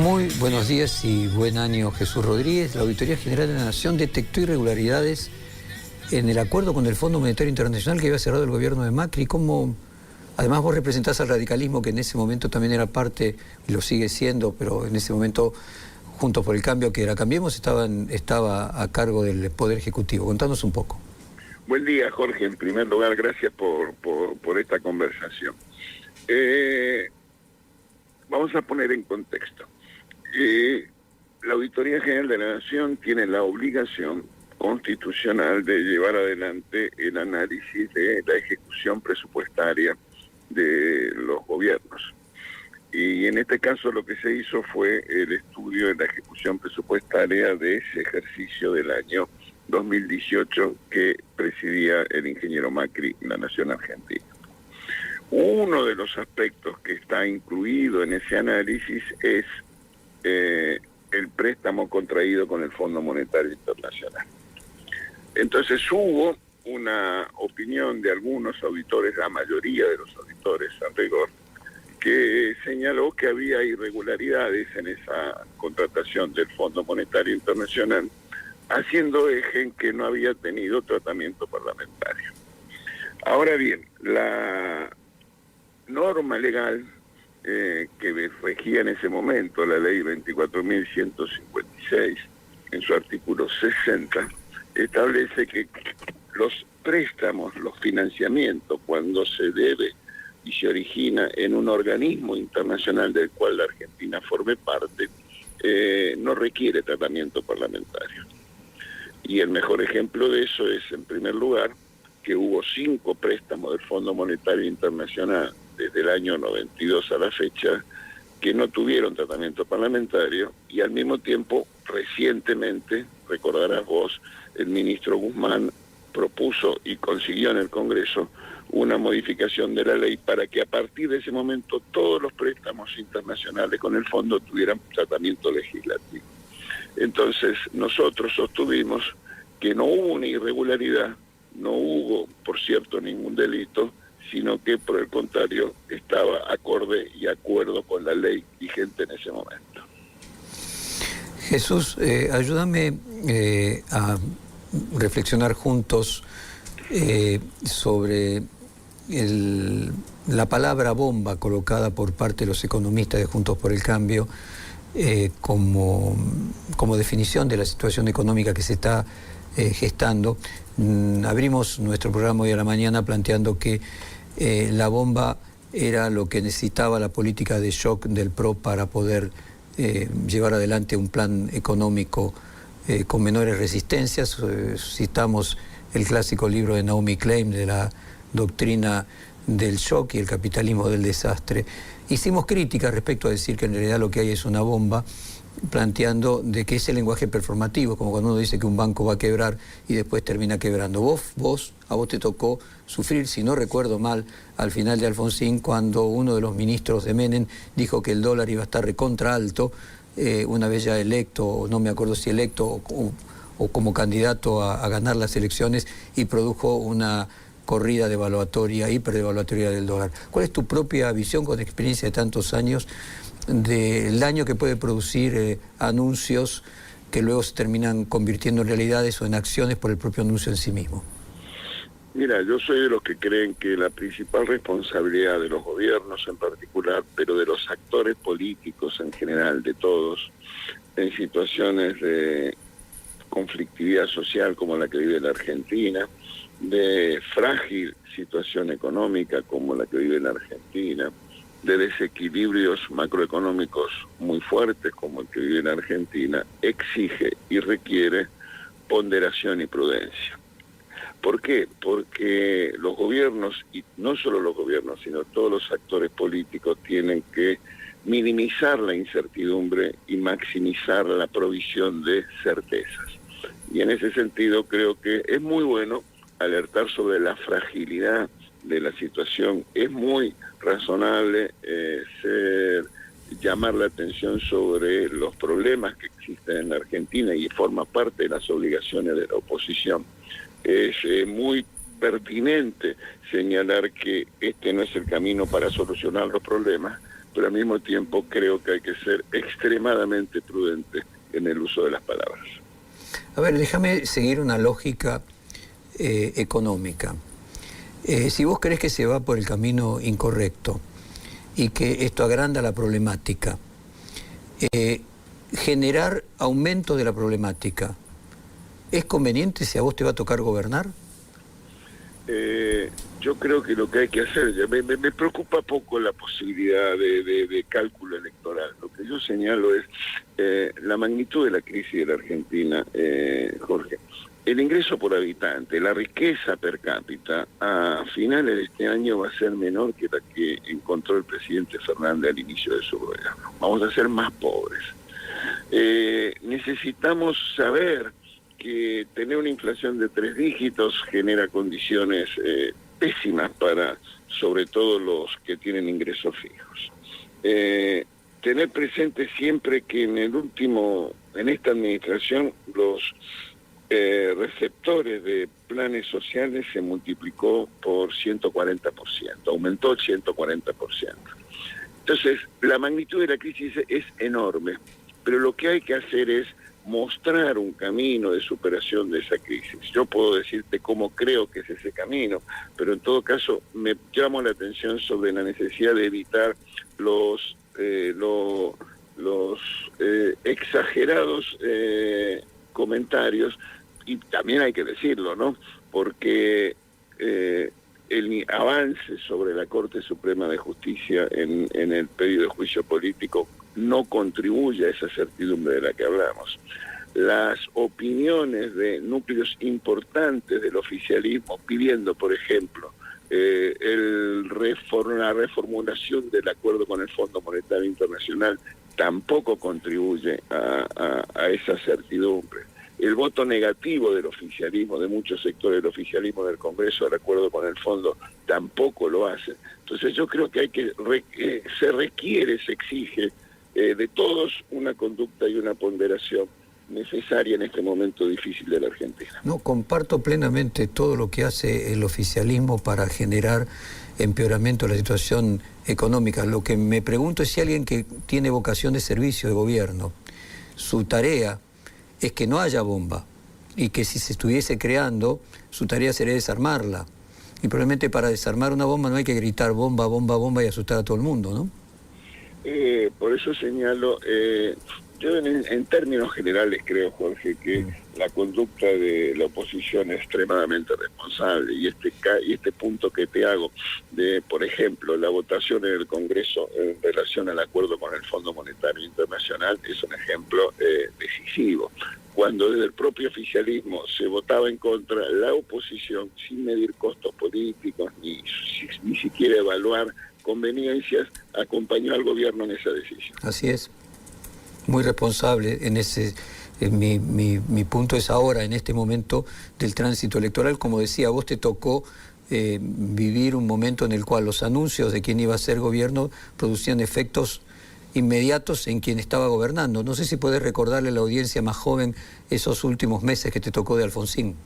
Muy buenos días y buen año, Jesús Rodríguez. La Auditoría General de la Nación detectó irregularidades en el acuerdo con el Fondo Monetario Internacional que había cerrado el gobierno de Macri. ¿Cómo? Además, vos representás al radicalismo, que en ese momento también era parte, y lo sigue siendo, pero en ese momento, Juntos por el Cambio, que era Cambiemos, estaba a cargo del Poder Ejecutivo. Contanos un poco. Buen día, Jorge. En primer lugar, gracias por esta conversación. Vamos a poner en contexto. La Auditoría General de la Nación tiene la obligación constitucional de llevar adelante el análisis de la ejecución presupuestaria de los gobiernos. Y en este caso lo que se hizo fue el estudio de la ejecución presupuestaria de ese ejercicio del año 2018 que presidía el ingeniero Macri en la Nación Argentina. Uno de los aspectos que está incluido en ese análisis es el préstamo contraído con el Fondo Monetario Internacional. Entonces hubo una opinión de algunos auditores, la mayoría de los auditores en rigor, que señaló que había irregularidades en esa contratación del Fondo Monetario Internacional, haciendo eje en que no había tenido tratamiento parlamentario. Ahora bien, la norma legal que regía en ese momento, la ley 24.156, en su artículo 60, establece que los préstamos, los financiamientos, cuando se debe y se origina en un organismo internacional del cual la Argentina forme parte, no requiere tratamiento parlamentario. Y el mejor ejemplo de eso es, en primer lugar, que hubo 5 préstamos del Fondo Monetario Internacional desde el año 92 a la fecha que no tuvieron tratamiento parlamentario, y al mismo tiempo, recientemente, recordarás vos, el ministro Guzmán propuso y consiguió en el Congreso una modificación de la ley para que a partir de ese momento todos los préstamos internacionales con el fondo tuvieran tratamiento legislativo. Entonces nosotros sostuvimos que no hubo una irregularidad, no hubo, por cierto, ningún delito, sino que por el contrario estaba acorde y acuerdo con la ley vigente en ese momento. Jesús, ayúdame a reflexionar juntos sobre la palabra bomba colocada por parte de los economistas de Juntos por el Cambio como definición de la situación económica que se está gestando. Abrimos nuestro programa hoy a la mañana planteando que la bomba era lo que necesitaba la política de shock del PRO para poder llevar adelante un plan económico con menores resistencias. Citamos el clásico libro de Naomi Klein de la doctrina del shock y el capitalismo del desastre. Hicimos críticas respecto a decir que en realidad lo que hay es una bomba, planteando de que ese lenguaje performativo, como cuando uno dice que un banco va a quebrar y después termina quebrando. A vos te tocó sufrir, si no recuerdo mal, al final de Alfonsín, cuando uno de los ministros de Menem dijo que el dólar iba a estar recontra alto, una vez ya electo, no me acuerdo si electo o como candidato a ganar las elecciones, y produjo una corrida devaluatoria, hiperdevaluatoria del dólar. ¿Cuál es tu propia visión, con experiencia de tantos años, del daño que puede producir anuncios que luego se terminan convirtiendo en realidades o en acciones por el propio anuncio en sí mismo? Mira, yo soy de los que creen que la principal responsabilidad de los gobiernos en particular, pero de los actores políticos en general, de todos, en situaciones de conflictividad social como la que vive la Argentina, de frágil situación económica como la que vive la Argentina, de desequilibrios macroeconómicos muy fuertes como el que vive la Argentina, exige y requiere ponderación y prudencia. ¿Por qué? Porque los gobiernos, y no solo los gobiernos, sino todos los actores políticos, tienen que minimizar la incertidumbre y maximizar la provisión de certezas. Y en ese sentido creo que es muy bueno alertar sobre la fragilidad de la situación. Es muy razonable llamar la atención sobre los problemas que existen en la Argentina, y forma parte de las obligaciones de la oposición. Es muy pertinente señalar que este no es el camino para solucionar los problemas, pero al mismo tiempo creo que hay que ser extremadamente prudente en el uso de las palabras. A ver, déjame seguir una lógica económica. Si vos crees que se va por el camino incorrecto y que esto agranda la problemática, generar aumento de la problemática, ¿es conveniente si a vos te va a tocar gobernar? Yo creo que lo que hay que hacer, me preocupa poco la posibilidad de cálculo electoral. Lo que yo señalo es la magnitud de la crisis de la Argentina, Jorge. El ingreso por habitante, la riqueza per cápita, a finales de este año va a ser menor que la que encontró el presidente Fernández al inicio de su gobierno. Vamos a ser más pobres. Necesitamos saber que tener una inflación de 3 dígitos genera condiciones pésimas para, sobre todo, los que tienen ingresos fijos. Tener presente siempre que en esta administración, los receptores de planes sociales se multiplicó por 140%, aumentó el 140%. Entonces, la magnitud de la crisis es enorme, pero lo que hay que hacer es mostrar un camino de superación de esa crisis. Yo puedo decirte cómo creo que es ese camino, pero en todo caso me llamo la atención sobre la necesidad de evitar los exagerados comentarios, y también hay que decirlo, ¿no? Porque el avance sobre la Corte Suprema de Justicia en el pedido de juicio político no contribuye a esa certidumbre de la que hablamos. Las opiniones de núcleos importantes del oficialismo pidiendo, por ejemplo, la reformulación del acuerdo con el Fondo Monetario Internacional tampoco contribuye a esa certidumbre. El voto negativo del oficialismo, de muchos sectores del oficialismo del Congreso, al acuerdo con el fondo, tampoco lo hace. Entonces yo creo que se exige de todos una conducta y una ponderación necesaria en este momento difícil de la Argentina. No, comparto plenamente todo lo que hace el oficialismo para generar empeoramiento de la situación económica. Lo que me pregunto es si alguien que tiene vocación de servicio de gobierno, su tarea es que no haya bomba, y que si se estuviese creando, su tarea sería desarmarla. Y probablemente para desarmar una bomba no hay que gritar bomba, bomba, bomba y asustar a todo el mundo, ¿no? Por eso señalo, yo en términos generales creo, Jorge, que la conducta de la oposición es extremadamente responsable, y este punto que te hago de, por ejemplo, la votación en el Congreso en relación al acuerdo con el Fondo Monetario Internacional es un ejemplo decisivo. Cuando desde el propio oficialismo se votaba en contra, la oposición, sin medir costos políticos ni siquiera evaluar conveniencias, acompañó al gobierno en esa decisión. Así es, muy responsable en ese. Mi punto es ahora, en este momento del tránsito electoral, como decía, a vos te tocó vivir un momento en el cual los anuncios de quién iba a ser gobierno producían efectos inmediatos en quien estaba gobernando. No sé si puedes recordarle a la audiencia más joven esos últimos meses que te tocó de Alfonsín.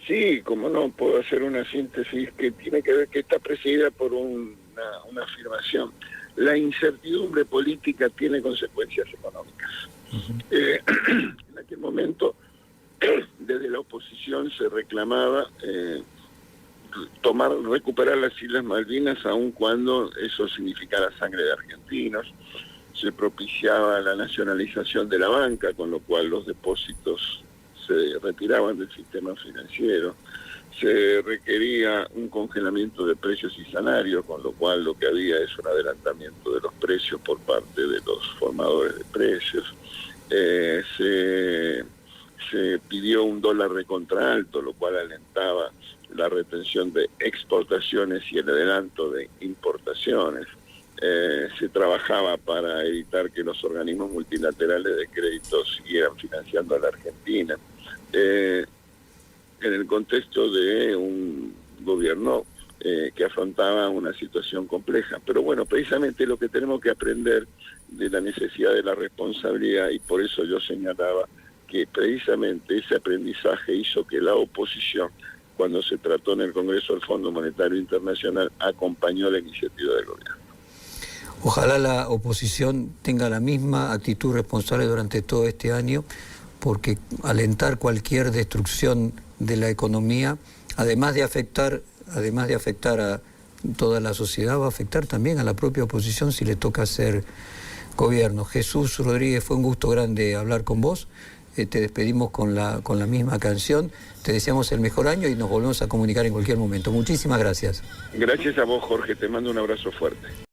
Sí, como no, puedo hacer una síntesis que tiene que ver, que está presidida por una afirmación. La incertidumbre política tiene consecuencias económicas. En aquel momento, desde la oposición se reclamaba recuperar las Islas Malvinas, aun cuando eso significara sangre de argentinos. Se propiciaba la nacionalización de la banca, con lo cual los depósitos se retiraban del sistema financiero. Se requería un congelamiento de precios y salarios, con lo cual lo que había es un adelantamiento de los precios por parte de los formadores de precios. Se pidió un dólar de contraalto, lo cual alentaba la retención de exportaciones y el adelanto de importaciones. Se trabajaba para evitar que los organismos multilaterales de crédito siguieran financiando a la Argentina. En el contexto de un gobierno que afrontaba una situación compleja. Pero bueno, precisamente lo que tenemos que aprender de la necesidad de la responsabilidad, y por eso yo señalaba que precisamente ese aprendizaje hizo que la oposición, cuando se trató en el Congreso del Fondo Monetario Internacional, acompañó la iniciativa del gobierno. Ojalá la oposición tenga la misma actitud responsable durante todo este año, porque alentar cualquier destrucción de la economía, además de afectar a toda la sociedad, va a afectar también a la propia oposición si le toca hacer gobierno. Jesús Rodríguez, fue un gusto grande hablar con vos. Te despedimos con la misma canción. Te deseamos el mejor año y nos volvemos a comunicar en cualquier momento. Muchísimas gracias. Gracias a vos, Jorge. Te mando un abrazo fuerte.